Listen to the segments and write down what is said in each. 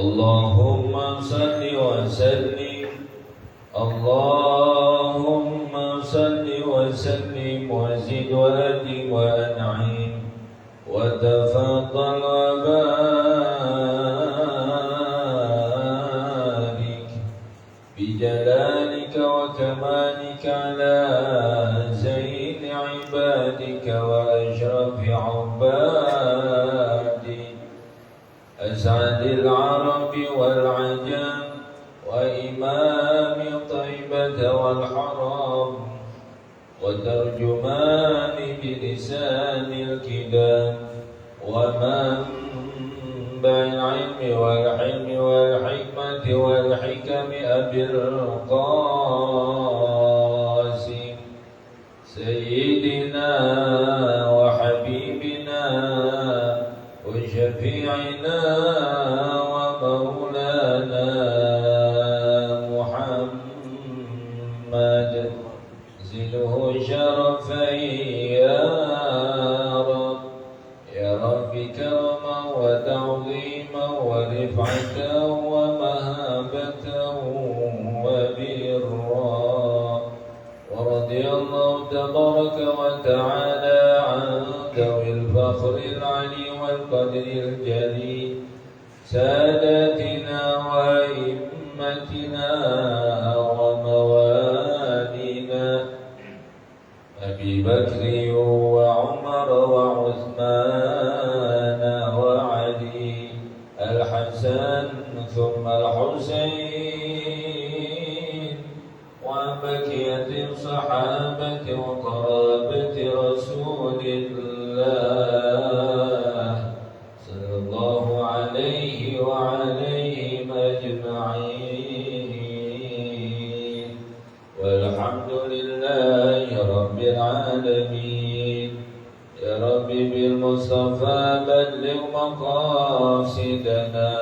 اللهم صل وسلم اللهم صل وسلم وزد وأدم وأنعم وتفضل وبارك بجلالك وكمالك على زين عبادك وأشرف عبادك أسعد العرب والعجم وإمام طيبة والحرم وترجمان بلسان الكلام ومنبع العلم والحلم والحكمة والحكم أبي القاسم سيدنا وحبيبنا وشفيعنا ومولانا محمد زله شرفا يا رب يا رب كرما وتعظيما ورفعة ومهابة وبرا ورضي الله تبارك وتعالى عن ذوي الفخر العلي والقدر الجليل ساداتنا وأئمتنا وموالينا أبي بكر وعمر وعثمان وعلي الحسن ثم الحسين وبقية الصحابة وقرابة رسول الله صلى الله عليه وعليهم أجمعين والحمد لله رب العالمين يا رب بالمصطفى بلغ مقاصدنا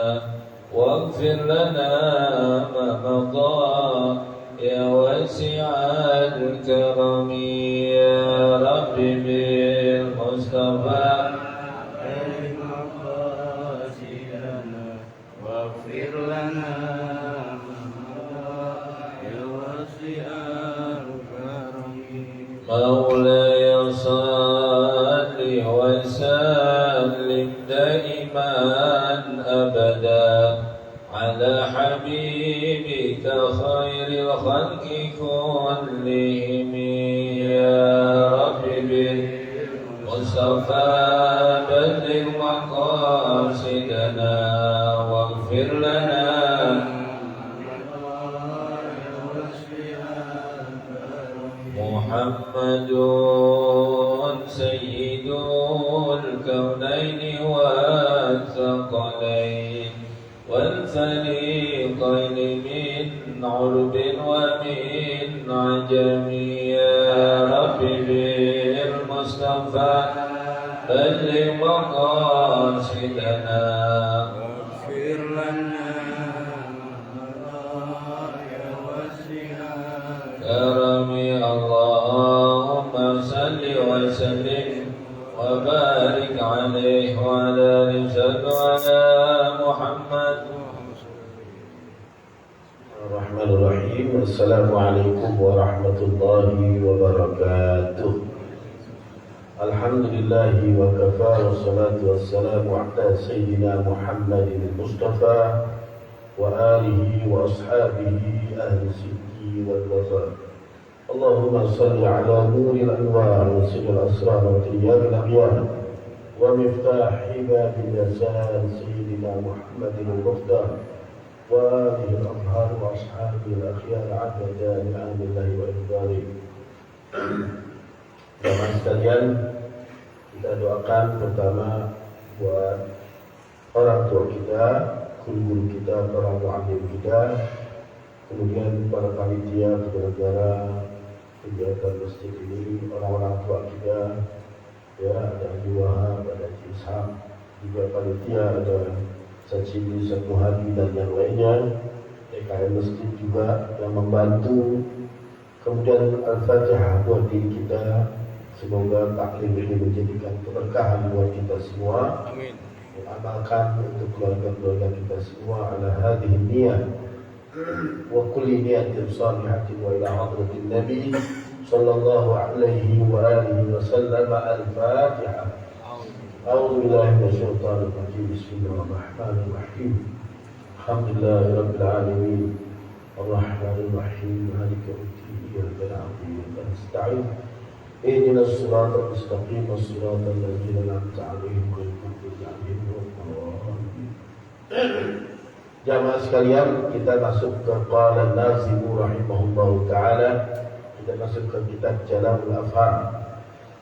واغفر لنا ما مضى يا واسع الكرم يا رب بالمصطفى بلغ مقاصدنا واغفر لنا ما مضى يا واسع الكرم مولاي صل وسلم دائما أبدا على حبيبك خير الخلق كلهم يا رب بالمصطفى بلغ مقاصدنا واغفر لنا محمد سيد الكونين والثقلين والفريقين من عرب ومن عجم يا رب بالمصطفى بلغ مقاصدنا واغفر لنا يا واسع كرمي اللهم صل وسلم وبارك عليه وعلى آله وعلى محمد. الرحمن الرحيم. السلام عليكم ورحمة الله وبركاته. الحمد لله وكفى والصلاة والسلام على سيدنا محمد المصطفى وآله وأصحابه أهل الصدق والوفاء. اللهم صل على نور الأنوار وسر الأسرار وتيار الأغيار ومفتاح باب اليسار سيدنا محمد المختار وآله الأطهار وأصحابه الأخيار عدد نعم الله وإقداره. Teman sekalian, kita doakan pertama buat orang tua kita, guru kita, para muallim kita, kemudian para panitia penyelenggara kegiatan masjid ini, orang-orang tua kita, ya ada Haji Wahab, ada Haji Ishaq, juga panitia ada Sacili, Satu Hadi dan yang lainnya, EKM masjid juga yang membantu. Kemudian Al-Fatihah buat diri kita, semoga taklim ini menjadikan keberkahan buat kita semua. Amin. amalkan untuk keluarga-keluarga kita semua ala hadhihi niyah wa kulli niyatin salihatin wa ila hadratin nabi sallallahu alaihi wa alihi wa sallam. Al-Fatihah. A'udzu billahi minasyaitonir rajim. Bismillahirrahmanirrahim. Alhamdulillahi rabbil alamin. Arrahmanir rahim. Maliki yaumiddin. Iyyaka na'budu wa iyyaka nasta'in. اهدنا الصراط المستقيم صراط الذين أنعمت عليهم غير المغضوب عليهم ولا الضالين. Jamaah sekalian, kita masuk ke qala an-Nazim rahimahullahu taala. Kita masuk ke kitab Jalalul Afham.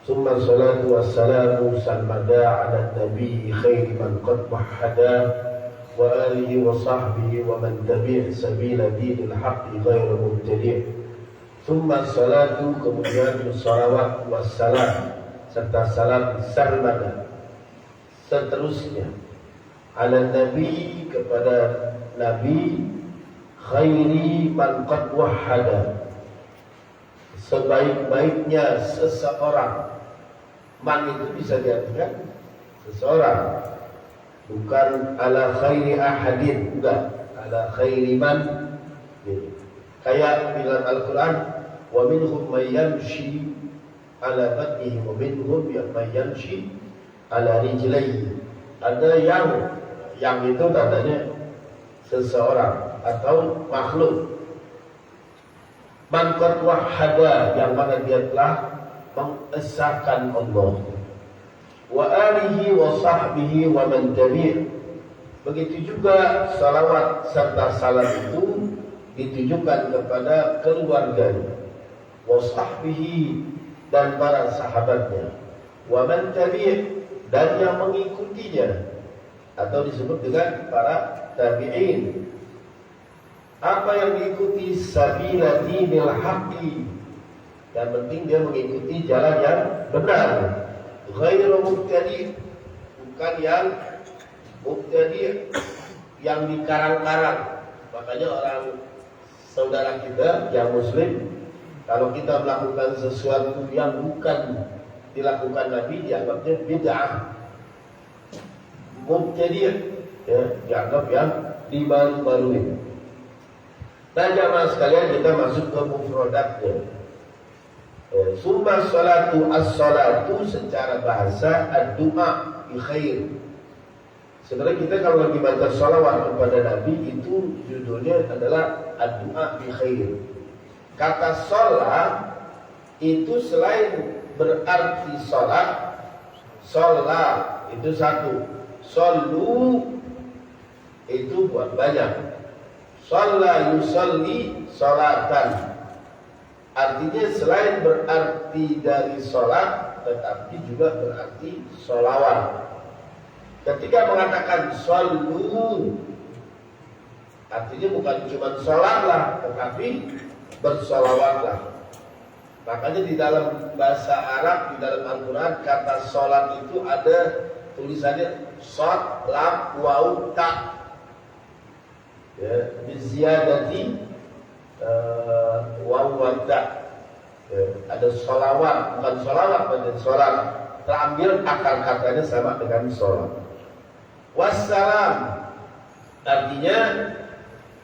Summa salatu wassalamu sarmada ala nabi khairi man qad wahhada wa alihi wa sahbihi wa man tabi' sabila dinil haqqi ghairu mubtadi'. Summa salatu, kemudian salawat wassalam serta salam sarmada seterusnya ala nabi, kepada nabi khairi man qad wahhada, sebaik-baiknya seseorang. Man itu bisa diartikan seseorang, bukan ala khairi ahadin, enggak, ala khairi man. Kayak bilang Al-Quran, wa minhum may yamshi ala batnihi wa minhum may yamshi ala rijlaihi. Ada yang itu tandanya seseorang atau makhluk. Man qad wahhada, yang mana dia telah mengesahkan Allah. Wa alihi wa sahbihi wa man tabi'. Begitu juga salawat serta salam itu ditujukan kepada keluarganya, wa sahbihi, dan para sahabatnya, wa man tabi', dan yang mengikutinya, atau disebut dengan para tabi'in. Apa yang diikuti? Sabila dinil haqqi, yang penting dia mengikuti jalan yang benar. Ghairu mubtadi', bukan yang mubtadi', yang dikarang-karang. Makanya orang saudara kita yang muslim, kalau kita melakukan sesuatu yang bukan dilakukan Nabi, dianggapnya bid'ah, mubtadi', ya, dianggap yang dibaru-baruin. Nah, jamaah sekalian, kita masuk ke mufradatnya. Summa salatu, as-salatu secara bahasa ad-du'a bi khair. Sebenarnya kita kalau lagi baca salawat kepada Nabi, itu judulnya adalah ad-du'a bi khair. Kata sholat itu selain berarti sholat, sholat itu satu, sholu itu buat banyak. Sholat yusolli sholatan, artinya selain berarti dari sholat, tetapi juga berarti sholawat. Ketika mengatakan sholu, artinya bukan cuma sholatlah, tetapi bersolawatlah. Makanya di dalam bahasa Arab, di dalam Al-Quran, kata sholat itu ada tulisannya shod, lam, waw, ta. Ya, biziyadati waw wa ta. Ya, ada sholawat, bukan sholawat, bukan sholat. Terambil akar katanya sama dengan sholat. Wassalam, artinya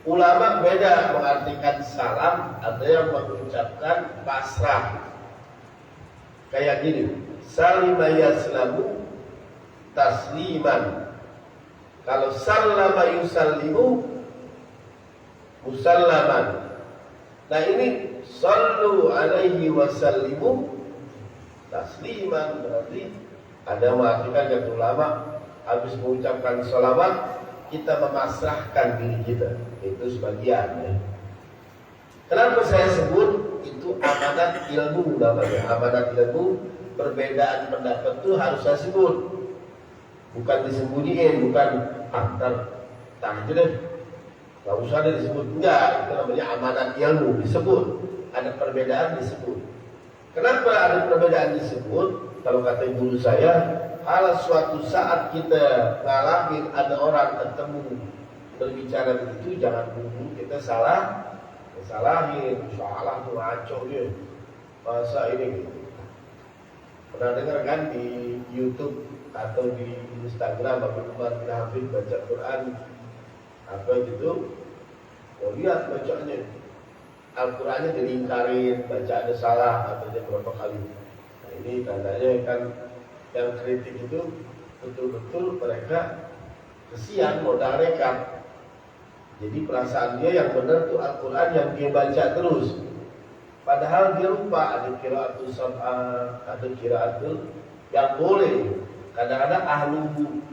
ulama beda mengartikan salam. Ada yang mengucapkan pasrah, kayak gini, salima yaslamu tasliman. Kalau sallama yusallimu musallaman. Nah, ini sallu alaihi wasallimu tasliman, berarti ada mengartikan kata ulama, habis mengucapkan sholawat kita memasrahkan diri kita. Itu sebagian, ya. Kenapa saya sebut itu amanat ilmu namanya? Amanat ilmu, perbedaan pendapat itu harus saya sebut, bukan disembunyiin, bukan antar aja deh, nggak usah deh disebut, enggak. Itu namanya amanat ilmu, disebut. Ada perbedaan, disebut. Kenapa ada perbedaan disebut? Kalau kata guru saya, kalau suatu saat kita ngalamin ada orang ketemu berbicara begitu, jangan buru kita salahin, salah tuh ngaco dia, masa ini gitu. Pernah dengar kan di YouTube atau di Instagram Habib Umar bin Hafid baca Quran apa gitu? Oh lihat bacaannya, Al-Qurannya dilingkarin, bacaannya salah atau berapa kali. Nah ini tandanya kan yang kritik itu betul-betul mereka kesian modal rekap. Jadi perasaan dia yang benar tuh Al-Quran yang dia baca terus. Padahal dia lupa ada qiraatul sab'ah, ada qiraatul yang boleh. Kadang-kadang ahlu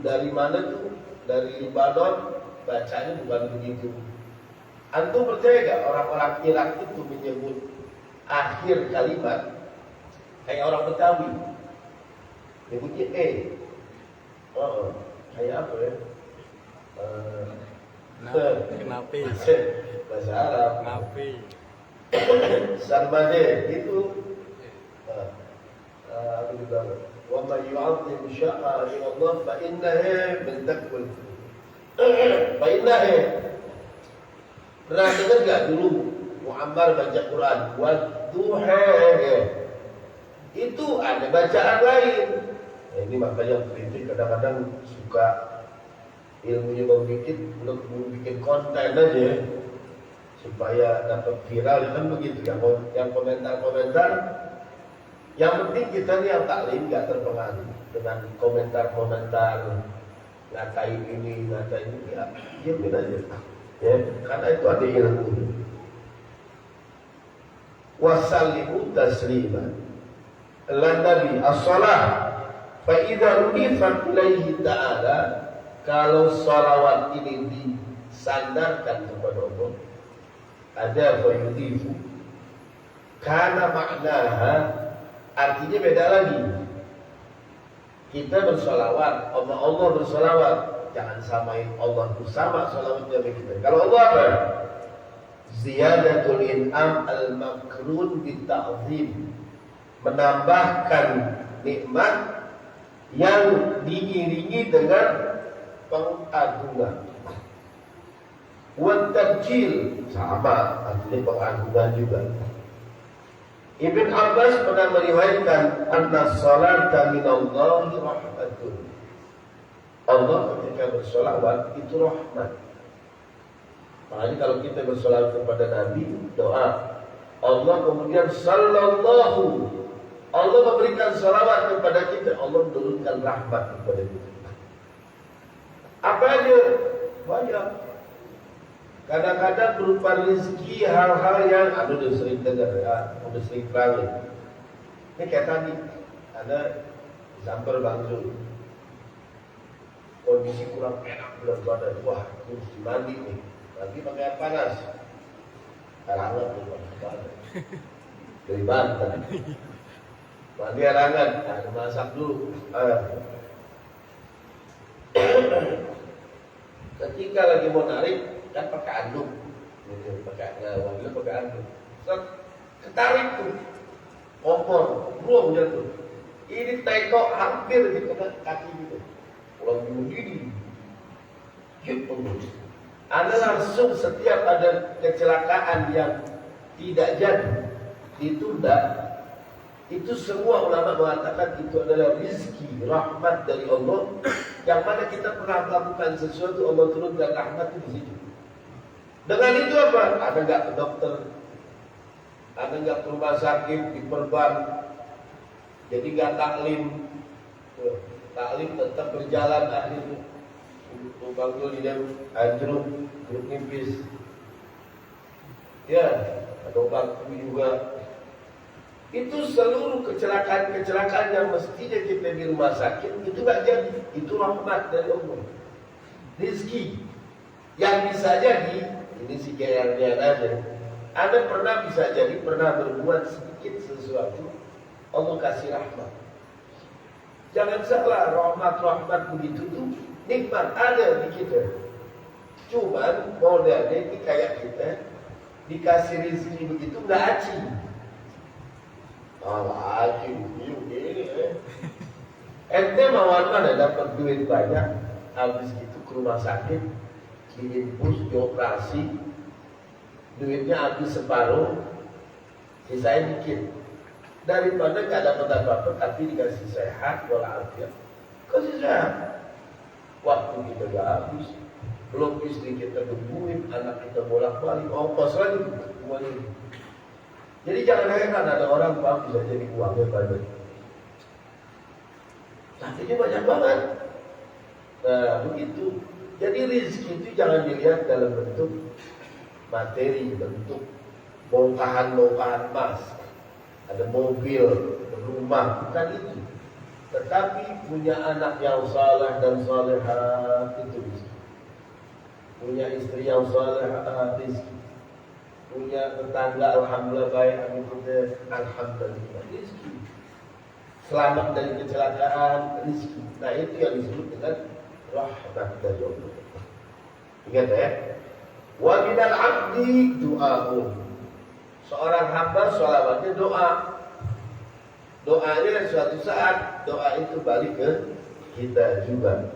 dari mana tuh? Dari Libanon bacanya bukan begitu. Antum percaya gak orang-orang Irak itu menyebut akhir kalimat kayak orang Betawi? Nyebutnya kayak apa ya? Kenapa? Bahasa Arab. Kenapa? Sarmade itu apa juga? Wa man yu'azzim sya'a'ir Allah fa innaha min taqwal. Fa innaha. Pernah dengar gak dulu Muammar baca Quran? Wadduha. Itu ada bacaan lain. Nah, ini makanya kritik kadang-kadang suka ilmunya mau bikin konten aja supaya dapat viral kan begitu. Yang komentar-komentar, yang penting kita nih yang taklim gak terpengaruh dengan komentar-komentar ngatain ini, ngatain ini, ya diamin aja ya, karena itu ada ilmu. Wasallimu tasliman lan nabi as-salah fa idza udifat ilaihi ta'ala, kalau salawat ini disandarkan kepada Allah, ada fayudifu karena maknaha, artinya beda lagi. Kita bersolawat, Allah bersolawat, jangan samain Allah bersama solawatnya dengan kita. Kalau Allah apa? Ziyadatul in'am al-makrun bita'zim, menambahkan nikmat yang diiringi dengan pengagungan. Watabjil sama artinya pengagungan juga. Ibn Abbas pernah meriwayatkan anna salata minallahi rahmatun. Allah ketika bersolawat itu rahmat. Makanya kalau kita bersolawat kepada Nabi, doa Allah kemudian sallallahu, Allah memberikan salawat kepada kita, Allah menurunkan rahmat kepada kita. Apa aja? Banyak. Kadang-kadang berupa rezeki, hal-hal yang udah sering dengar ya, udah sering terangin. Ini kayak tadi, ada samper Bang Zul, kondisi kurang enak berat badan, wah harus mandi nih, lagi pakai air panas, hangat tuh badan, dari Banten, mandi air hangat, masak dulu. Ketika lagi mau narik, kan pakai anduk, pakai wangi, pakai anduk, ketarik tuh, kompor, belum jatuh. Ini teko hampir gitu kan kaki gitu, pulang begini, Anda langsung setiap ada kecelakaan yang tidak jadi ditunda, itu semua ulama mengatakan itu adalah rizki, rahmat dari Allah. Yang mana kita pernah melakukan sesuatu, Allah turunkan rahmat itu di situ. Dengan itu apa? Ada nggak ke dokter? Ada nggak ke rumah sakit, diperban? Jadi nggak taklim. Taklim tetap berjalan akhirnya. Bang Zul di dalam anjruk, grup nipis. Ya, ada obat juga. Itu seluruh kecelakaan-kecelakaan yang mestinya kita di rumah sakit itu nggak jadi. Itu rahmat dari Allah. Rizki yang bisa jadi. Ini si kayaknya aja. Anda pernah bisa jadi pernah berbuat sedikit sesuatu, Allah kasih rahmat. Jangan salah, rahmat begitu tuh nikmat ada di kita. Cuman modelnya ini kayak kita dikasih rezeki begitu nggak aci. Aci begini. Ente mau mana dapat duit banyak, habis itu ke rumah sakit, diinfus, dioperasi, duitnya habis separuh, sisain dikit. daripada nggak dapat apa-apa tapi dikasih sehat walafiat. Kasih sehat, waktu kita gak habis, belum istri kita nungguin, anak kita bolak-balik, ongkos lagi semuanya. Jadi jangan heran ada orang Pak bisa jadi uangnya banyak, sakitnya banyak banget. Nah begitu. Jadi rezeki itu jangan dilihat dalam bentuk materi, bentuk bongkahan-bongkahan emas, ada mobil, rumah, bukan itu. Tetapi punya anak yang saleh dan salehah itu rezeki. Punya istri yang salehah rezeki. Punya tetangga alhamdulillah baik, alhamdulillah rezeki. Selamat dari kecelakaan rezeki. Nah itu yang disebut dengan rahmat dari Allah. Ingat ya. Wa minal abdi du'a'un. Seorang hamba sholawatnya doa. Doanya suatu saat doa itu balik ke kita juga.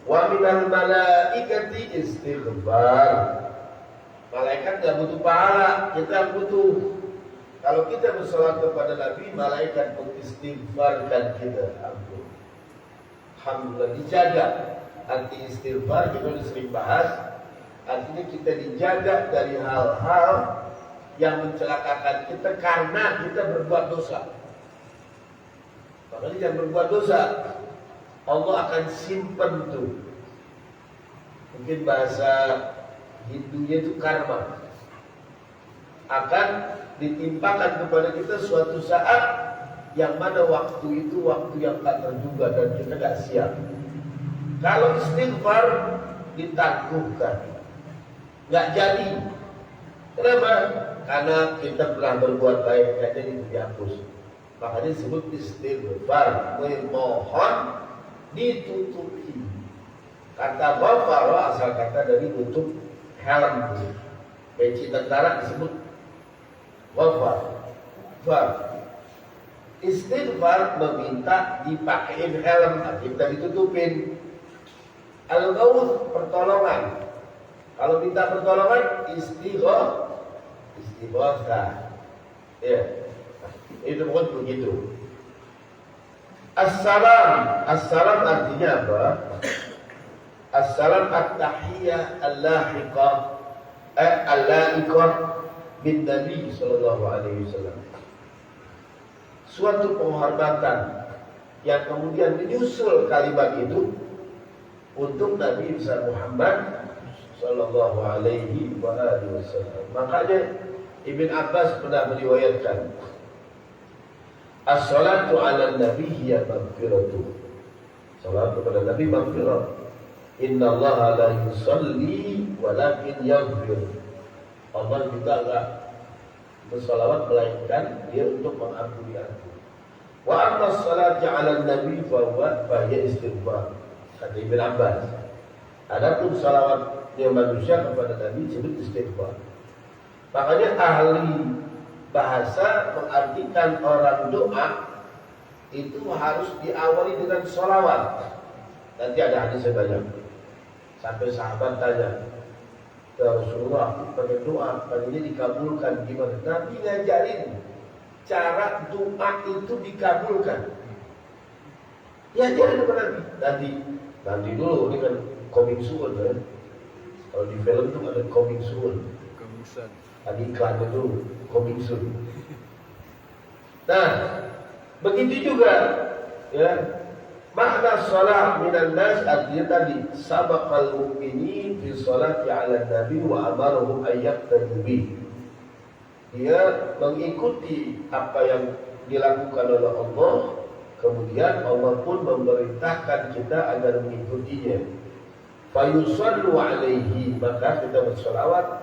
Wa minal malaikati istighfar. Malaikat tidak butuh pahala, kita butuh. Kalau kita bersolat kepada Nabi, malaikat mengistighfarkan kita. Ampun. Alhamdulillah dijaga. Arti istighfar kita sudah sering bahas. Artinya kita dijaga dari hal-hal yang mencelakakan kita karena kita berbuat dosa. Makanya jangan berbuat dosa, Allah akan simpan tuh. Mungkin bahasa Hindunya itu karma. Akan ditimpakan kepada kita suatu saat yang mana waktu itu waktu yang tak terduga dan kita gak siap. Kalau istighfar ditangguhkan, gak jadi. Kenapa? Karena kita pernah berbuat baik, gak jadi dihapus. Makanya disebut istighfar, memohon ditutupi. Kata ghafara asal kata dari tutup helm. Peci tentara disebut ghafar. Istighfar meminta dipakein helm, kita ditutupin. Al-ghawth pertolongan. Kalau minta pertolongan istighosah. Ya. Itu bukan begitu. Assalam artinya apa? Assalam at-tahiyyah al-lahiqah al-la'iqah bin Nabi sallallahu alaihi wasallam. Suatu penghormatan yang kemudian menyusul kalimat itu untuk Nabi besar Muhammad sallallahu alaihi wasallam. Makanya Ibn Abbas pernah meriwayatkan, as-salatu ala nabi hiya maghfiratuh. Salat kepada Nabi maghfirah. Inna Allah la yusalli walakin yaghfir. Allah juga enggak bersalawat melainkan dia untuk mengampuni aku. Wa amma as-salatu ala nabi fa hiya istighfar. Kata Ibn Abbas. Adapun salawatnya manusia kepada Nabi disebut istighfar. Makanya ahli bahasa mengartikan orang doa itu harus diawali dengan sholawat. Nanti ada hadis banyak. Sampai sahabat tanya, ya Rasulullah, aku pakai doa, paginya dikabulkan gimana? Nabi ngajarin cara doa itu dikabulkan. Ya ajarin kepada Nabi. Nanti dulu, ini kan coming soon kan? Kalau di film itu ada coming soon. Ada iklannya dulu, coming soon. Nah, begitu juga ya. Makna salat minan nas artinya tadi sabaqal mu'minin fi salati 'ala nabi wa amarahum an yaqtadu bi. Dia mengikuti apa yang dilakukan oleh Allah, kemudian Allah pun memerintahkan kita agar mengikutinya. Fa yusallu 'alaihi, maka kita berselawat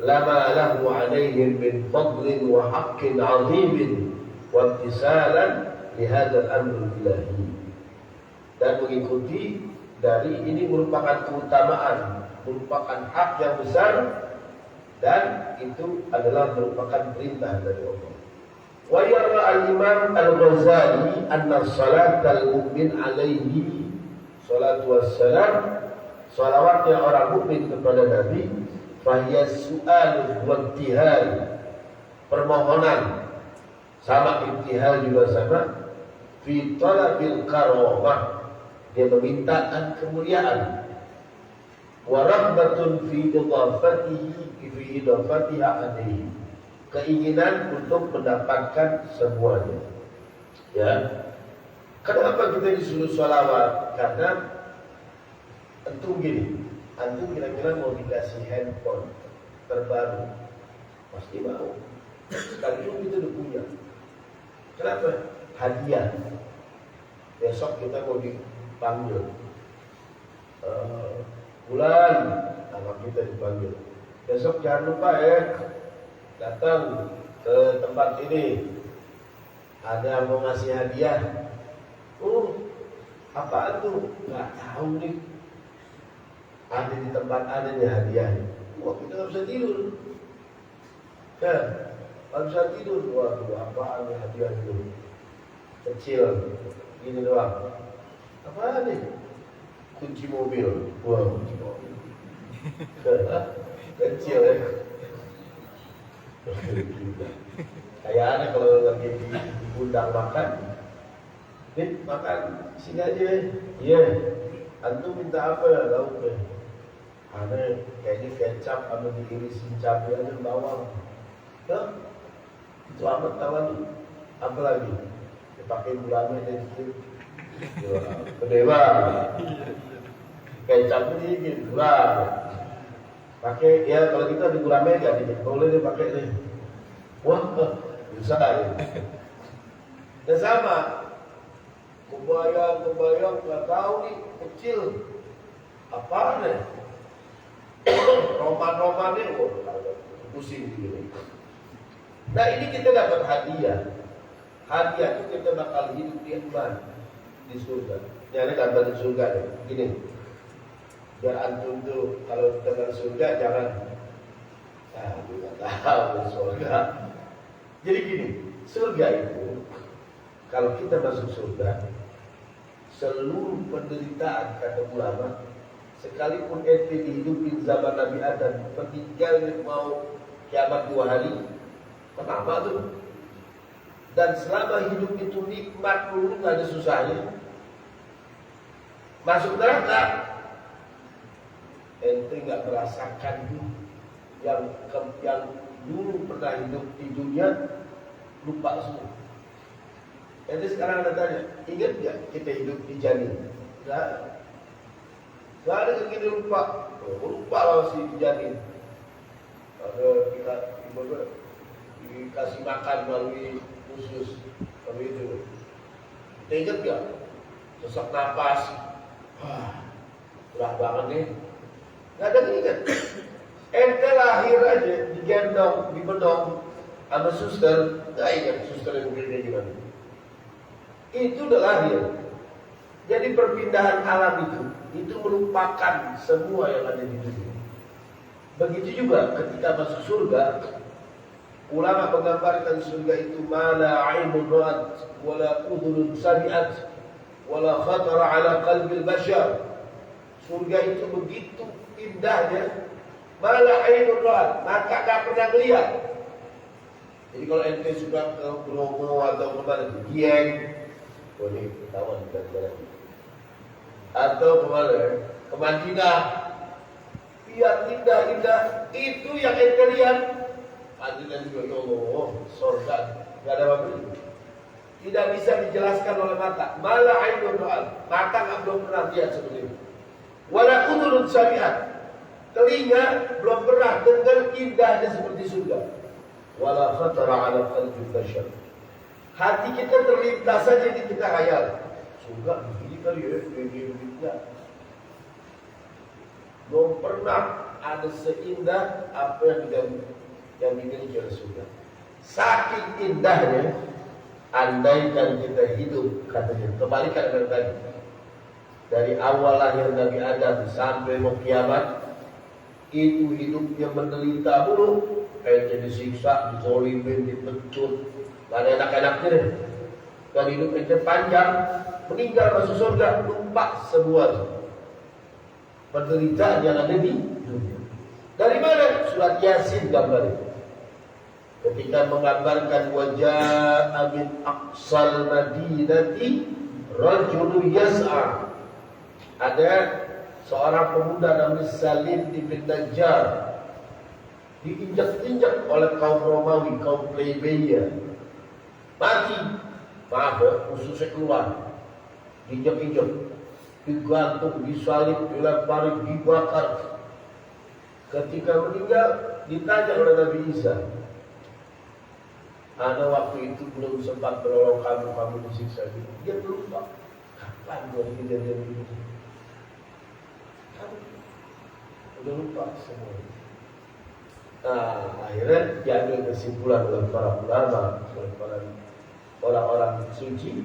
lama lahu 'alaihim min fadlin wa haqqin 'azimin wa imtisalan li hadzal amr ilahi. Dan mengikuti dari ini merupakan keutamaan, merupakan hak yang besar, dan itu adalah merupakan perintah dari Allah. Wa yara al-Imam Al-Ghazali anna salat al-mu'min alaihi salatu wassalam, salawatnya orang mukmin kepada Nabi, fahiya su'al wa intihal, permohonan Sama ibtihal juga sama. Fi talabil karamah, dia meminta kemuliaan. Wa raghbatun fi idafatiha alaihi, keinginan untuk mendapatkan semuanya. Ya. Kenapa kita disuruh sholawat? Karena antum gini, antum kira-kira mau dikasih handphone terbaru, pasti mau. Sekalipun kita udah punya. Kenapa? Hadiah. Besok kita mau dipanggil. Bulan, nama kita dipanggil. Besok jangan lupa ya, datang ke tempat ini. Ada yang mau ngasih hadiah. Apaan tuh? Nggak tahu nih. Ada di tempat ada nih hadiah. Wah, kita nggak bisa tidur. Ya, nggak bisa tidur. Waduh, apaan nih hadiah itu? Kecil, gini doang. Apaan nih? Kunci mobil. Wah, kunci mobil. Kecil ya. Kayaknya kalau lagi diundang makan, nih makan sini aja. Iya. Antum minta apa ya? Lauk deh. Ada kayaknya kecap sama diirisin cabai aja bawang. Nah, itu amat tahu. Apa lagi? Dipakai gulanya sedikit. Gede banget. Kecapnya dikit, gula. Pakai ya kalau kita di gula mega nih, boleh dia pakai nih. Wah, bisa ya. Dan sama, kebayang nggak tahu nih kecil, apa nih? Roman-romannya, pusing gitu. Nah ini kita dapat hadiah. Hadiah itu kita bakal hidup di iman di surga. Jadi gambar di surga deh. Gini, biar antum tuh kalau kita ke surga jangan, juga tahu di surga. Jadi gini, surga itu kalau kita masuk surga, seluruh penderitaan kata ulama, sekalipun ente dihidupin zaman Nabi Adam, meninggal mau kiamat 2 hari, pertama tuh. Dan selama hidup itu nikmat dulu, nggak ada susahnya. Masuk neraka, ente nggak merasakan yang dulu pernah hidup di dunia, lupa semua. Ente sekarang ada tanya, ingat nggak kita hidup di janin? Nggak ada yang kita lupa. Lupa lah si janin. Ada kita dikasih makan melalui khusus begitu. Kita ingat gak? Sesak napas, berat banget nih. Gak ada yang ingat. Ente lahir aja digendong, dibedong sama suster, gak ingat suster yang begini gimana. Itu udah lahir. Jadi perpindahan alam itu melupakan semua yang ada di dunia. Begitu juga ketika masuk surga. Ulama menggambarkan surga itu mala ainun ra'at wala udhunun sami'at wala khatara ala qalbil bashar. Surga itu begitu indahnya, mala ainun ra'at, mata tak pernah lihat. Jadi kalau ente sudah ke Bromo atau kemana itu Dieng, boleh ketahuan jalan-jalan. Atau kemana? Ke Madinah. Lihat indah-indah, itu yang ente lihat. Adilan juga, ya Allah, surga, gak ada apa-apa. Tidak bisa dijelaskan oleh mata. Mala ainun ra'at, mata gak belum pernah lihat seperti itu. Wala udhunun sami'at, telinga belum pernah dengar indahnya seperti surga. Wala khatara ala qalbil bashar, hati kita terlintas saja di kita khayal. Surga begini kali ya, begini. Belum pernah ada seindah apa yang dimiliki oleh surga. Saking indahnya, andaikan kita hidup, katanya kebalikan dari tadi, dari awal lahir Nabi Adam sampai mau kiamat, itu hidupnya menderita mulu, kayak disiksa, dizolimin, dipecut, gak ada enak-enaknya deh. Dan hidupnya panjang, meninggal masuk surga, lupa semua penderitaan yang ada di dunia. Dari mana? Surat Yasin gambarnya. ketika menggambarkan wajah min aqsal madinati rajulun yas'a. Ada seorang pemuda namanya Salim bin Najjar, diinjak-injak oleh kaum Romawi, kaum plebeya, mati, maaf ya, ususnya keluar, diinjak-injak, digantung, disalib, dilempari, dibakar. Ketika meninggal, ditanya oleh Nabi Isa, "Ana waktu itu belum sempat menolong kamu disiksa." Dia lupa, kapan gua kejadian itu? Udah lupa semua. Nah, akhirnya diambil kesimpulan oleh para ulama, oleh para orang-orang suci,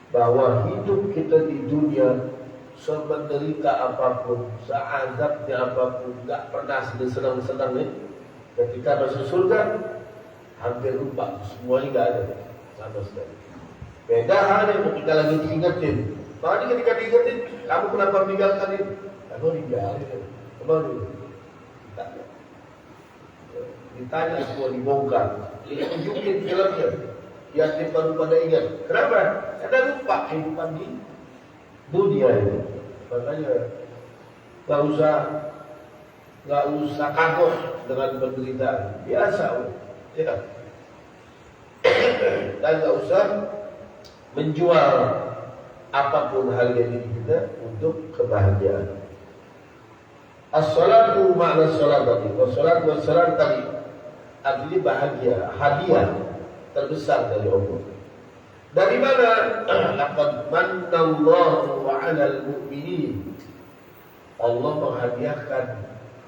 bahwa hidup kita di dunia semenderita apapun, seadabnya apapun, gak pernah senang-senang nih. Ketika masuk surga, hampir lupa, semuanya gak ada sama sekali. Beda halnya kita lagi diingetin. Makanya ketika diingetin, kamu kenapa meninggalkan itu? Kamu tinggalin. Kemana? Ditanya semua dibongkar. Tunjukin filmnya. Yatim baru pada ingat. Kenapa? Karena lupa kehidupan di dunia ini. Makanya nggak usah kagok dengan penderitaan. Biasa, ya. Dan nggak usah menjual apapun harga diri kita untuk kebahagiaan. As-salatu makna salat tadi, wassalatu wassalam tadi artinya bahagia, hadiah terbesar dari Allah. Dari mana? Laqad manallahu 'alal mu'minin. Allah menghadiahkan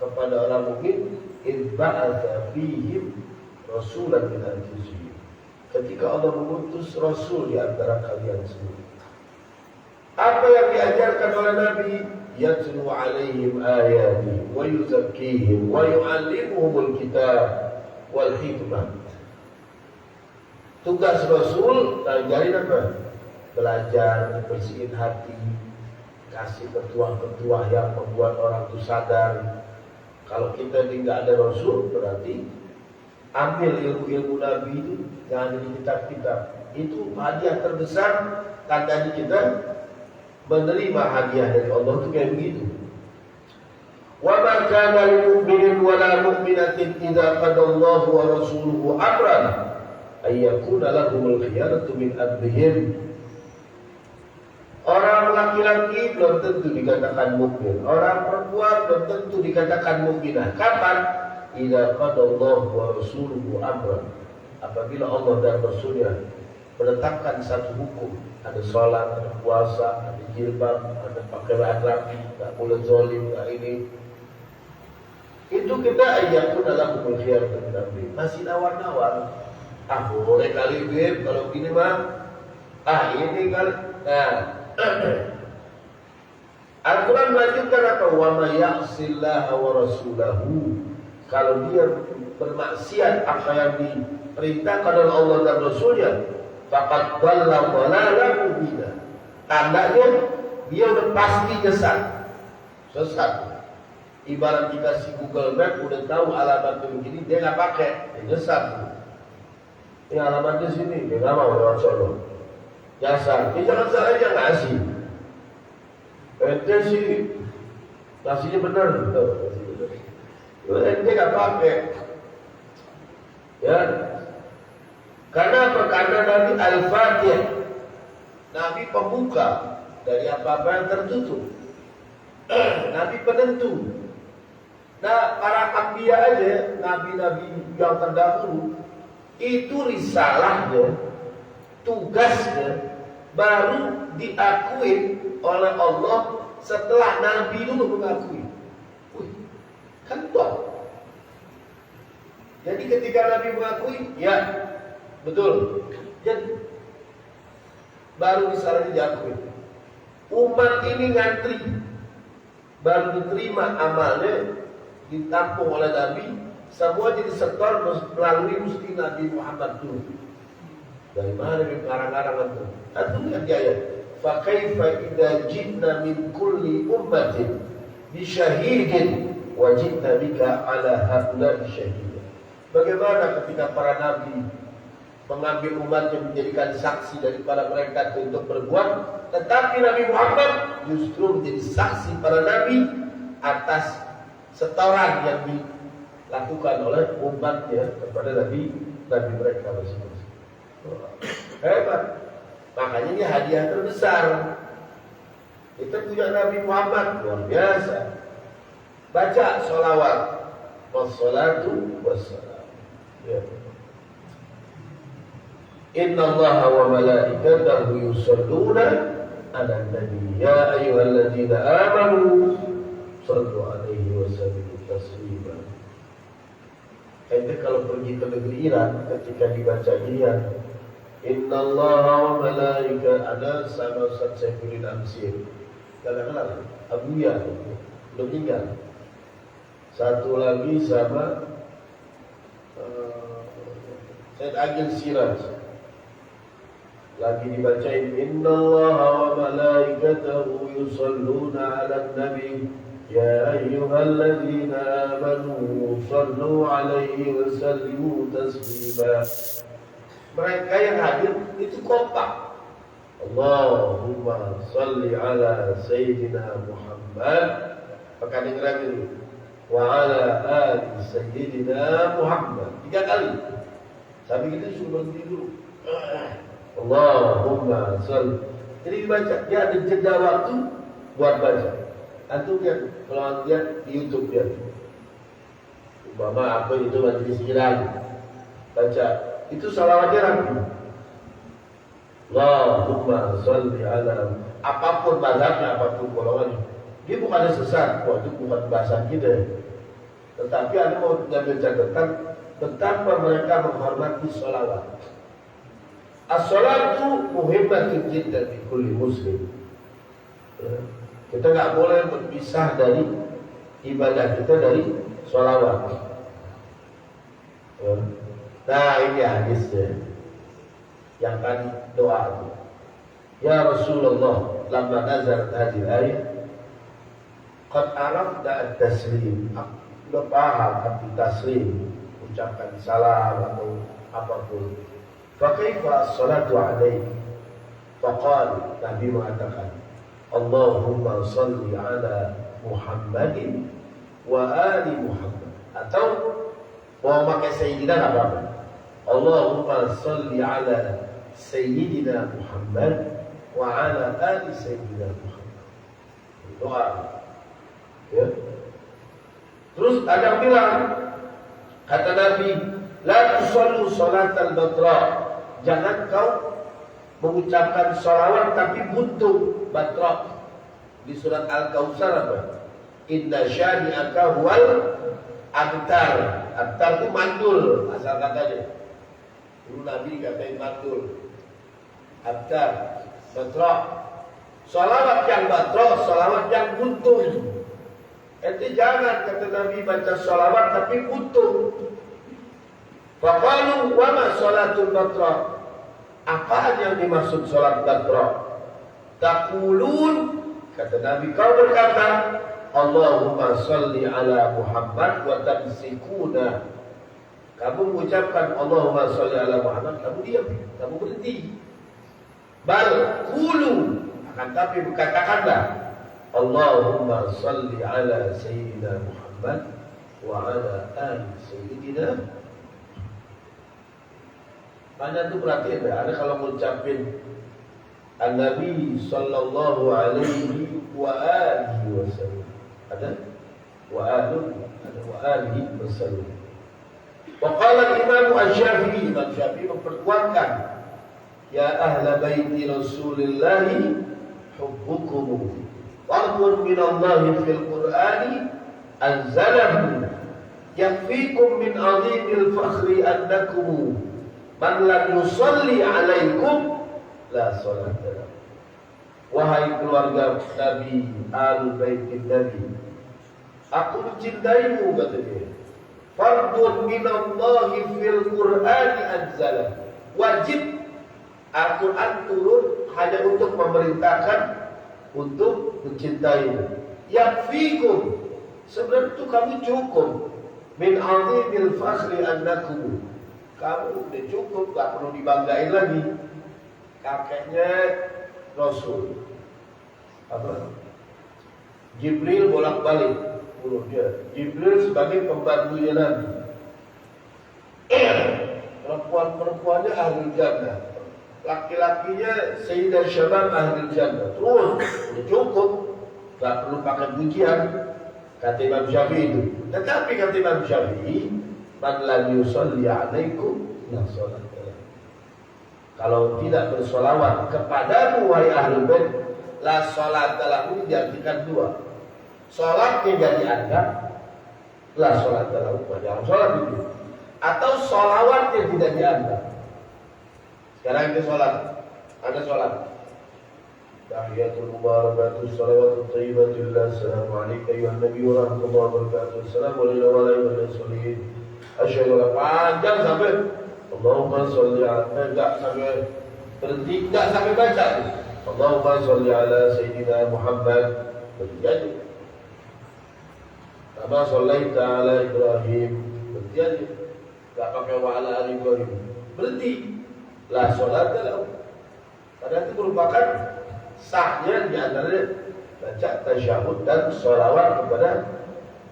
kepada orang mukmin id ba'atsa fihim rasulan min anfusihim. Ketika Allah mengutus rasul di antara kalian semua. Apa yang diajarkan oleh Nabi? Yatlu alaihim ayati wa yuzakkihim wa yu'allimuhumul kitab wal hikmah. Tugas Rasul ngajarin apa? Belajar, bersihin hati, kasih petuah-petuah yang membuat orang itu sadar. Kalau kita tidak ada Rasul, berarti ambil ilmu-ilmu Nabi itu yang ada di kitab-kitab. Itu hadiah terbesar, tandanya kita menerima hadiah dari Allah itu kayak begitu. Wa ma kana lil mu'minin wa la mu'minatin idza qadallahu wa rasuluhu amran ay yakuna lahumul khiyaratu min amrihim. Orang laki-laki belum tentu dikatakan mukmin, orang perempuan belum tentu dikatakan mukminah. Kapan? Idza qadallahu wa rasuluhu amran. Apabila Allah dan Rasulnya menetapkan satu hukum, ada sholat, ada puasa, ada jilbab, ada pakaian rapi, tak boleh zalim, tak ini. Itu kita ayatku dalam hukum khiyar tetapi masih nawar-nawar. Ah boleh kali beb, kalau gini mah. Ah ini kali. Nah, Al-Quran melanjutkan apa? Wa may ya'sillaha wa rasulahu. Kalau dia bermaksiat apa yang diperintahkan oleh Allah dan Rasulnya, faqad dhalla dhalalan mubina. Tandanya dia udah pasti sesat. Ibarat dikasih Google Map udah tahu alamatnya begini, dia nggak pakai, dia sesat. Ini alamatnya sini, dia nggak mau lewat sono. Jasa, dia jangan salah aja ngasih. Ente sih ngasihnya benar, ente nggak pakai. Ya. Karena apa? Karena Nabi Al-Fatih, Nabi pembuka dari apa-apa yang tertutup. Nabi penentu. Nah, para anbiya aja, nabi-nabi yang terdahulu, itu risalahnya, tugasnya baru diakui oleh Allah setelah Nabi dulu mengakui. Wih, kan toh. Jadi ketika Nabi mengakui, ya betul. Jadi baru misalnya diakui. Umat ini ngantri, baru diterima amalnya, ditampung oleh Nabi, semua jadi setor melalui musti Nabi Muhammad dulu. Dari mana di karang-karangan itu? Atau lihat di ayat. Fa kaifa idza ji'na min kulli ummatin bi syahidin wa ji'na bika ala haula'i syahida. Bagaimana ketika para nabi mengambil umatnya menjadikan saksi daripada mereka untuk berbuat, tetapi Nabi Muhammad justru menjadi saksi para nabi atas setoran yang dilakukan oleh umatnya kepada nabi mereka masing-masing. Hebat. Makanya ini hadiah terbesar. Kita punya Nabi Muhammad, luar biasa. Baca sholawat, wassalatu wassalam. Ya. Inna Allaha wa malaikatahu yusalluna ala nabi ya ayyuhalladzina amanu sallu alaihi wa sallimu taslima. Ente kalau pergi ke negeri Iran, ketika dibaca Iran, Inna Allaha wa malaikatahu, ada sama Ustaz Saifuddin Amsir, kadang-kadang Abuya belum meninggal. Satu lagi sama Said Agil Siraj, lagi dibacain innallaha wa malaikatahu yusalluna 'alan nabi ya ayyuhalladzina amanu sallu 'alaihi wa sallimu taslima. Mereka yang hadir itu kompak. Allahumma salli ala sayyidina Muhammad, maka dengar ini wa ala ali sayyidina Muhammad 3 kali. Sampai kita suruh berhenti dulu. Allahumma salli. Jadi dibaca, dia ada jeda waktu buat baca. Antum lihat, kalau lihat di YouTube dia, umpama apa itu majelis Iran, baca, itu salawatnya rapi. Allahumma salli ala, apapun mazhabnya, apapun golongannya, dia bukan sesat, itu bukan bahasa kita. Tetapi ada mau mengambil catatan betapa mereka menghormati salawat. As-salatu muhimmatun jiddan li kulli muslim. Kita nggak boleh berpisah dari ibadah kita dari salawat. Nah ini hadisnya yang tadi doa itu. Ya Rasulullah, lamma nazalat hadhihi ayat, qad arafna at-taslim. Sudah paham arti taslim, ucapkan salam atau apapun. Fakaifa as-salatu alaik? Faqal, Nabi mengatakan, Allahumma salli ala Muhammadin wa ali Muhammad. Atau mau pakai Sayyidina nggak apa-apa. Allahumma salli ala Sayyidina Muhammad wa ala ali Sayyidina Muhammad. Doa. Ya. Terus ada yang bilang, kata Nabi, la tusallu salatal batra. Jangan kau mengucapkan salawat tapi buntu, batra. Di surat Al-Kautsar apa? Inna syani'aka huwal abtar. Abtar itu mandul, asal katanya. Dulu Nabi katain mandul. Abtar, batra. Salawat yang batra, salawat yang buntu. Ente jangan, kata Nabi, baca salawat tapi buntu. Faqalu wa ma salatul batra? Apa yang dimaksud salat batra? Taqulun, kata Nabi, kau berkata, Allahumma salli ala Muhammad wa tamsikuna. Kamu mengucapkan Allahumma salli ala Muhammad, kamu diam, kamu berhenti. Bal qulu, akan tapi berkatakanlah, Allahumma salli ala Sayyidina Muhammad wa ala ali Sayyidina. Banyak tuh perhatian ya, ada kalau mengucapin An-Nabi sallallahu alaihi wa alihi wasallam. Ada wa alihi wasallam. Wa qala Imam Asy-Syafi'i, Imam Syafi'i memperkuatkan, ya ahla baiti Rasulillah hubbukum fardun minallahi fil Qur'ani anzalahu yakfikum min azimil fakhri annakum man lam yusalli alaikum la salata lahu. Wahai keluarga Nabi, ahlu baitin Nabi, aku mencintaimu, kata dia. Fardun minallahi fil Qur'ani anzalah. Wajib Al-Quran turun hanya untuk memerintahkan untuk mencintaimu. Yakfikum, sebenarnya itu kamu cukup. Min azimil fakhri annakum. Kamu udah cukup, gak perlu dibanggain lagi. Kakeknya Rasul. Apa? Jibril bolak-balik dia. Jibril sebagai pembantunya Nabi. Perempuan-perempuannya ahli jannah. Laki-lakinya Sayyidah Syabab ahli jannah. Terus, udah cukup. Gak perlu pakai pujian. Kata Imam Syafi'i itu. Tetapi kata Imam Syafi'i, man lam yusalli alaikum la salat. Kalau tidak bersolawat kepadamu wahai ahli bait, la salat lahu diartikan dua. Salatnya jadi Anda, la salat lahu, jangan salat itu. Atau solawatnya tidak dianggap. Sekarang kita salat, ada salat. Tahiyatul mubarakatuh salawatut thayyibatullah assalamu alayka ayyuhan nabiyyu wa rahmatullahi wa barakatuh assalamu alayna wa ala alihi wasallam asyhadu an la panjang sampai Allahumma sholli ala enggak sampai berhenti, enggak sampai baca Allahumma sholli ala sayyidina Muhammad berhenti kama shallaita ala Ibrahim berhenti aja enggak pakai wa ala ali Ibrahim berhenti la sholat lahu. Padahal itu merupakan sahnya di antara baca tasyahud dan sholawat kepada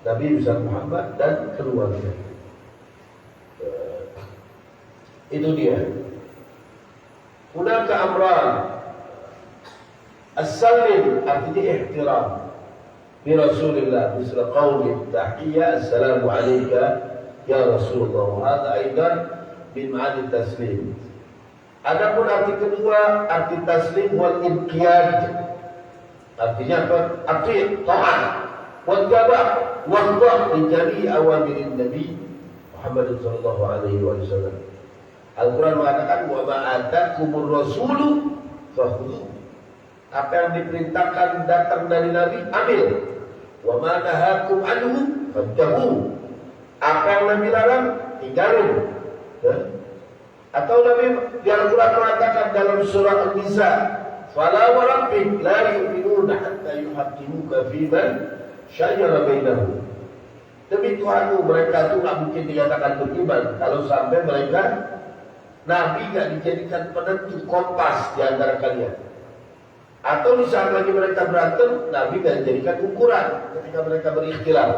Nabi besar Muhammad dan keluarga. Itu dia. Hunaka amran. As-salim artinya ihtiram bi Rasulillah misal qauli tahiyya assalamu alayka ya Rasulullah. Hadza aidan bi ma'ani taslim. Adapun arti kedua, arti taslim wal inqiyad. Artinya apa? Arti taat, wal jabah, wal dhah li jami'i awamirin Nabi Muhammad sallallahu alaihi wasallam. Al-Qur'an mengatakan wa ma atakumur rasulu fakhudhu. Apa yang diperintahkan datang dari Nabi, ambil. Wa ma nahakum anhu fantahu. Apa yang Nabi larang, tinggalin. Atau Nabi di Al-Quran mengatakan dalam surah An-Nisa, "Fala wa rabbik la yu'minuna hatta yuhaqqimuka fi man syajara bainahum." Demi Tuhanmu, mereka itu tidak mungkin dikatakan beriman kalau sampai mereka Nabi tidak dijadikan penentu kompas di antara kalian. Atau di saat lagi mereka berantem, Nabi tidak dijadikan ukuran ketika mereka berikhtilaf.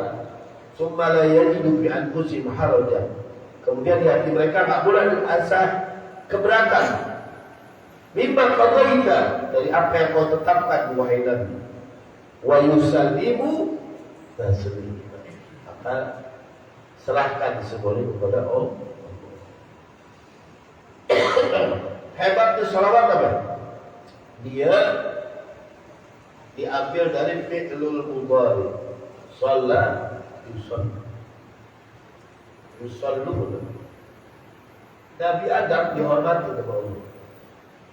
Summa la yajidu fi anfusihim harajan. Kemudian di hati mereka tak boleh rasa keberatan. Mimma qadaita, dari apa yang kau tetapkan wahai Nabi. Wa yusallimu taslima. Maka serahkan semuanya kepada Allah. Hebatnya salawat apa? Dia diambil dari fi'lul mudhari. Shalla yusalli. Yusalluna. Nabi Adam dihormati oleh Allah.